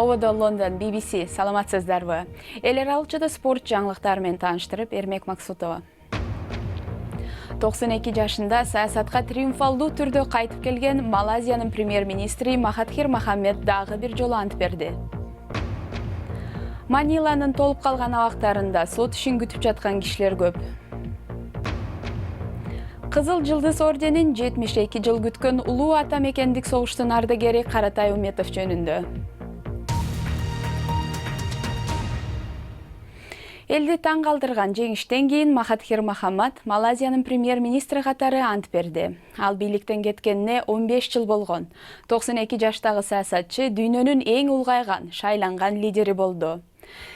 Ovada London BBC саламатсыздарбы. Элер алчыда спорт жаңлыктары менен тааныштырып Эрмек Максутова. 92 жашында саясатка триумфалдуу түрдө кайтып келген Малайзиянын премьер-министри Махатхир Мохаммед дагы бир жолу ант берди. Маниланын толуп калган абактарында сот ишин күтүп жаткан кишилер көп. Кызыл жылдыз орденин 72 жыл күткөн улуу ата мекендик согуштун ардагери Каратай Уметов жөнүндө. Элди таң калтырган жеңиштен кийин Махатхир Мохаммад Малайзиянын премьер-министри катары ант берди. Ал бийликтен кеткенине 15 жыл болгон. 92 жаштагы саясатчы дүйнөнүн эң улгайган, шайланган лидери болду.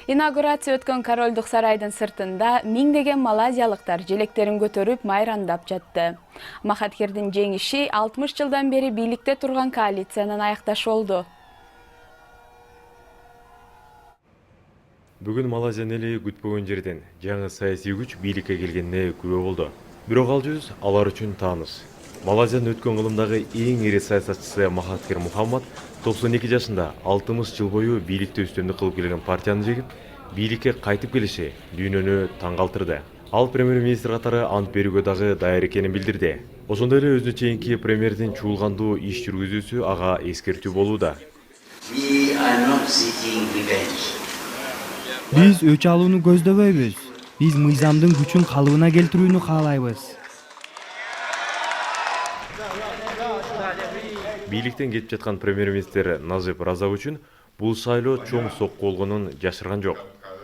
Инаугурация өткөн королдук сарайдын сыртында миңдеген малайзиялыктар желектерин көтөрүп майрандап жатты. Махатхирдин жеңиши 60 жылдан бери бийликте турган коалициянын аякташы болду. Бүгүн Малайзиянын эли күтпөгөн жерден жаңы саясий күч бийликке келгенине күбө болду. Бирок ал жүз алар үчүн тааныш. Малайзиянын өткөн кылымдагы эң ири саясатчысы Махатхир Мохаммад 92 жашында 60 жыл бою бийликте үстөмдүк кылып келген партияны жеңип, бийликке кайтып келиши дүйнөнү таң калтырды. Ал премьер-министр катары ант берүүгө дагы даяр экенин билдирди. Ошондой эле өзүнө чейинки премьердин чуулгандуу иш жүргүзүүсү ага эскертүү болууда. Биз өч алууну көздөбөйбүз. Биз мыйзамдын күчүн калыбына келтирүүнү каалайбыз. Бийликтен кетип жаткан премьер-министр Назип Разак үчүн бул шайлоо чоң сокку болгонун жашырган жок.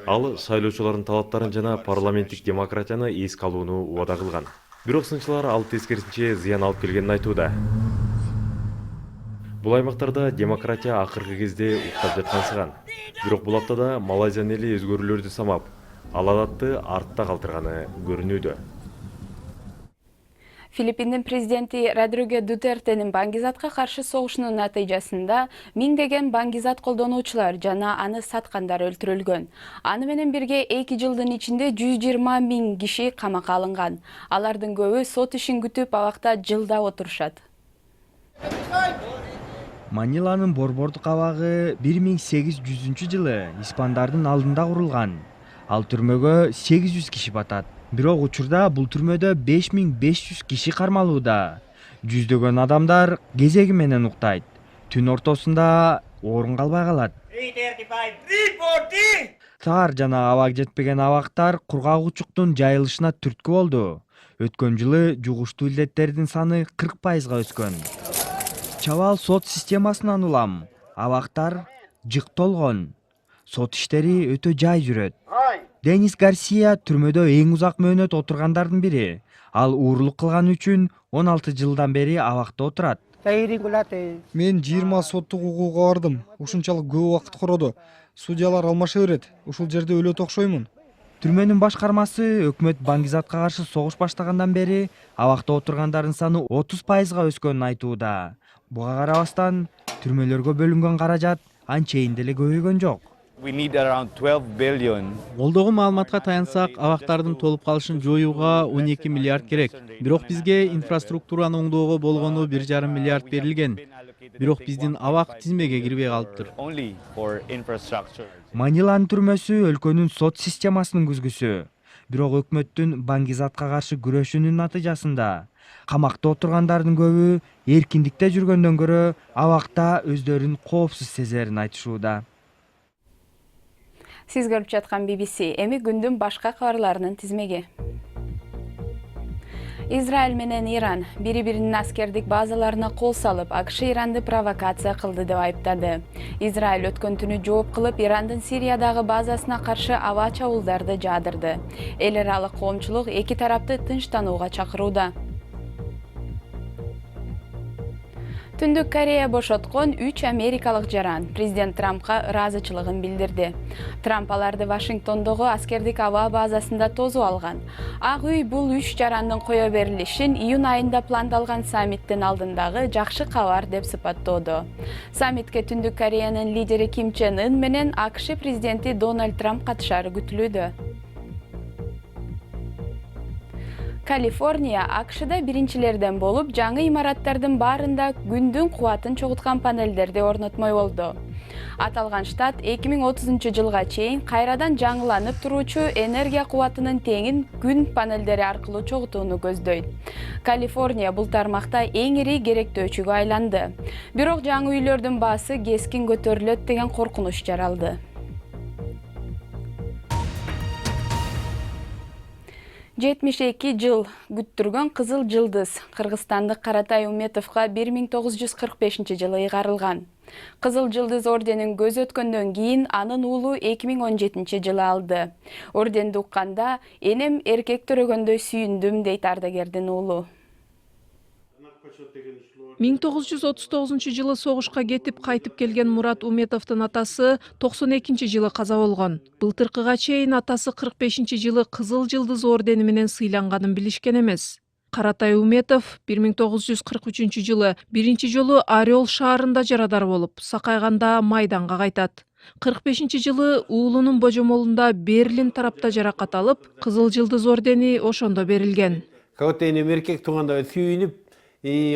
Ал шайлоочулардын талаптарын жана парламенттик демократияны эске алууну убада кылган. Бирок сынчылар ал тескерисинче зыян алып келгенин айтууда. Бул аймактарда демократия акыркы кезде уктап жаткансыган. Бирок бул аптада Малайзиянын эли өзгөрүүлөрдү самап, ал адатты артта калтырганы көрүнүүдө. Филиппиндин президенти Родриго Дутертенин баңгизатка каршы согушунун натыйжасында миңдеген баңгизат колдонуучулар жана аны саткандар өлтүрүлгөн. Аны менен бирге 2 жылдын ичинде 120 миң киши камакка алынган. Алардын көбү сот ишин күтүп абакта жылдап отурушат. Маниланын борбордук абагы 1800-жылы испандардын алдында курулган. Ал түрмөгө 800 киши батат. Бирок учурда бул түрмөдө 5500 киши кармалууда. Жүздөгөн адамдар кезеги менен уктайт. Түн ортосунда орун калбай калат. Тар жана абак жетпеген абактар кургак учуктун жайылышына түрткү болду. Өткөн жылы жугуштуу илдеттердин саны 40%га өскөн. Чабал сот системасынан улам. Абактар жыктолгон. Сот иштери өтө жай жүрөт. Денис Гарсия түрмөдө эң узак мөөнөт отургандардын бири. Ал уурулук кылган үчүн 16 жылдан бери абакта отурат. Мен 20 соттук укууга бардым. Ушунчалык көп убакыт короду. Судьялар алмаша берет. Ушул жерде өлөт окшоймун. Түрмөнүн башкармасы өкмөт баңгизатка каршы согуш баштагандан бери абакта отургандардын саны 30%га өскөнүн айтууда. Буга карабастан түрмөлөргө бөлүнгөн каражат анчейин деле көбөйгөн жок. Молдогу маалыматка таянсак, абактардын толуп калышын жоюуга 12 миллиард керек. Бирок бизге инфраструктураны оңдоого болгону 1,5 миллиард берилген. Бирок биздин абак тизмеге кирбей калыптыр. Маниланын түрмөсү өлкөнүн сот системасынын күзгүсү. Бирок өкмөттүн баңгизатка каршы күрөшүнүн натыйжасында камакта отургандардын көбү эркиндикте жүргөндөн көрө абакта өздөрүн коопсуз сезерин айтышууда. Сиз көрүп жаткан BBC, эми күндүн башка кабарларынын тизмеги. Израиль менен Иран бири-биринин аскердик базаларына кол салып, АКШ Иранды провокация кылды деп айыптады. Израиль өткөн түнү жооп кылып, Ирандын Сириядагы базасына каршы аба чабуулдарды жаадырды. Эл аралык коомчулук эки тарапты тынчтанууга чакырууда. Түндүк Корея бошоткон 3 америкалык жаран президент Трампка ыраазычылыгын билдирди. Трамп аларды Вашингтондогу аскердик аба базасында тосуп алган. Ак үй бул 3 жарандын кое берилишин июнь айында пландалган саммиттин алдындагы жакшы кабар деп сыпаттоодо. Саммитке Түндүк Кореянын лидери Ким Чен Ын менен АКШ президенти Дональд Трамп катышары күтүлүүдө. Калифорния АКШда биринчилерден болуп, жаңы имараттардын баарында күндүн кубатын чогуткан панелдерди орнотмой болду. Аталган штат 2030 жылга чейин кайрадан жаңыланып туруучу энергия кубатынын теңин күн панелдери аркылуу чогутууну көздөйт. Калифорния бул тармакта эң ири керектөөчүгө айланды. Бирок жаңы үйлөрдүн баасы кескин көтөрүлөт деген коркунуч жаралды. Жетимиш эки жыл күттүргөн Кызыл Жылдыз кыргызстандык Каратай Уметовго 1945 жылы ыйгарылган. Кызыл Жылдыз орденин көз өткөндөн кийин анын уулу 2017 жылы алды. Орденди укканда энем эркек төрөгөндөй сүйүндүм дейт ардагердин уулу. 1939 жылы согушка кетип кайтып келген Мурат Уметовдун атасы 92 жылы каза болгон. Былтыркыга чейин атасы 45 жылы Кызыл Жылдыз ордени менен сыйланганын билишкен эмес. Каратай Уметов 1943 жылы биринчи жолу Орел шаарында жарадар болуп, сакайганда майданга кайтат. 45 жылы уулунун божомолунда Берлин тарапта жаракат алып, Кызыл Жылдыз ордени ошондо берилген. Кагот энем эркек тууганда сүйүнүп,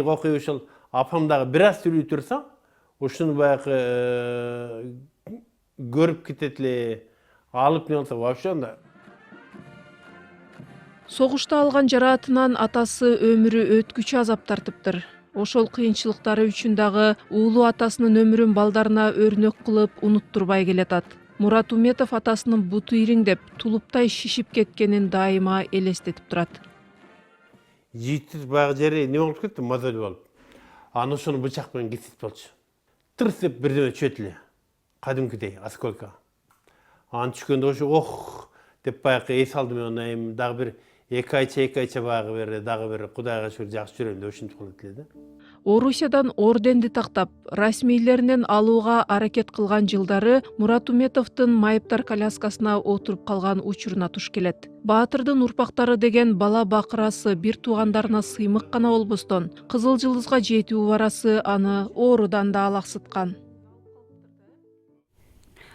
кокуй ушул апамдагы бир аз сүрүү турсам, ушуну баягы көрүп кетет эле, алып не болсо вообще анда. Согушта алган жараатынан атасы өмүрү өткүчү азап тартыптыр. Ошол кыйынчылыктары үчүн дагы уулу атасынын өмүрүн балдарына өрнөк кылып унуттурбай келатат. Мурат Уметов атасынын буту ириңдеп, тулуптай шишип кеткенин дайыма элестетип турат. Жийтип баягы жери не болуп кетти, мозоль болуп. Аны ошону бычак менен кесип болчу. Тырс деп бирдеме түшөт эле. Кадимкидей осколка. Аны түшкөндө ошо ох деп баягы эс алдым, мен дагы бир эки айча баягы бир дагы бир Кудайга шүгүр жакшы жүрөм деп ушинтип калат эле да. Орусиядан орденди тактап, расмийлеринен алууга аракет кылган жылдары Мурат Уметовдун майыптар коляскасына отуруп калган учуруна туш келет. Баатырдын урпактары деген бала бакырасы бир туугандарына сыймык гана болбостон, Кызыл Жылдызга жетүү барасы аны оорудан да алаксыткан.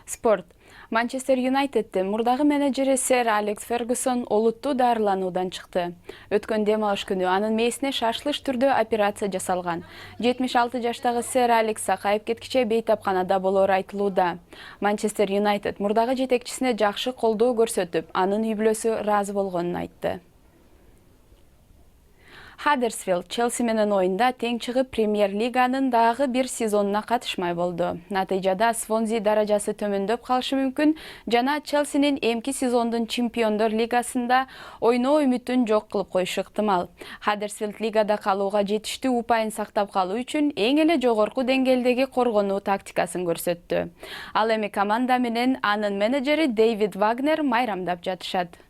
Спорт. Манчестер Юнайтеддин мурдагы менеджери сэр Алекс Фергюсон олуттуу дарылануудан чыкты. Өткөн дем алыш күнү анын мээсине шашылыш түрдө операция жасалган. 76 жаштагы сэр Алекс сакайып кеткиче бейтапканада болоору айтылууда. Манчестер Юнайтед мурдагы жетекчисине жакшы колдоо көрсөтүп, анын үй бүлөсү ыраазы болгонун айтты. Хаддерсфилд Челси менен оюнда тең чыгып Премьер-лиганын дагы бир сезонуна катышмай болду. Натыйжада Свонзи даражасы төмөндөп калышы мүмкүн жана Челсинин эмки сезондун Чемпиондор лигасында ойноо үмүтүн жок кылып коюшу ыктымал. Хаддерсфилд лигада калууга жетиштүү упайын сактап калуу үчүн эң эле жогорку деңгээлдеги коргонуу тактикасын көрсөттү. Ал эми команда менен анын менеджери Дэвид Вагнер майрамдап жатышат.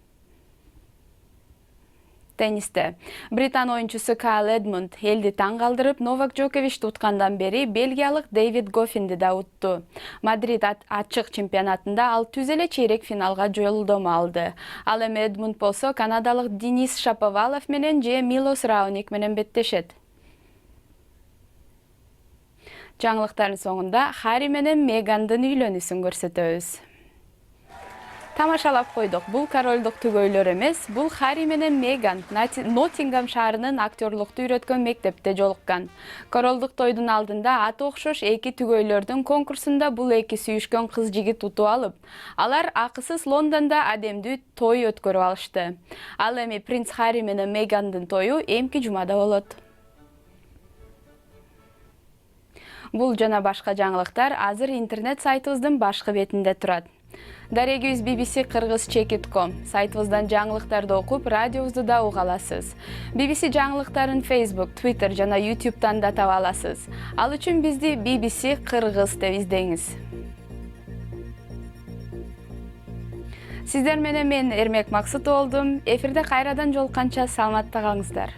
Теннисте. Британ оюнчусу Кайл Эдмунд элди таң калтырып, Новак Джоковичти уткандан бери бельгиялык Дэвид Гоффинди да утту. Мадрид ачык чемпионатында ал түз эле чейрек финалга жолдомо алды. Ал эми Эдмунд болсо канадалык Денис Шаповалов менен же Милос Рауник менен беттешет. Жаңылыктардын соңунда Харри менен Мегандын үйлөнүүсүн көрсөтөбүз. Тамашалап койдук. Бул королдук түгөйлөр эмес, бул Харри менен Меган Ноттингем шаарынын актерлукту үйрөткөн мектепте жолуккан. Королдук тойдун алдында аты окшош эки түгөйлөрдүн конкурсунда бул эки сүйүшкөн кыз жигит утуп алып, алар акысыз Лондондо адемдүү той өткөрүп алышты. Ал эми принц Харри менен Мегандын тою эмки жумада болот. Бул жана башка жаңылыктар азыр интернет сайтыбыздын башкы бетинде турат. Дарегибиз BBC Kırgız.com сайтыбыздан жаңылыктарды окуп, радиобузду да уга аласыз. BBC жаңылыктарын Facebook, Twitter жана YouTube'дан да таба аласыз. Ал үчүн бизди BBC Kırgız деп издеңиз. Сиздер менен мен Эрмек Максут болдум. Эфирде кайрадан жолукканча саламатта калыңыздар.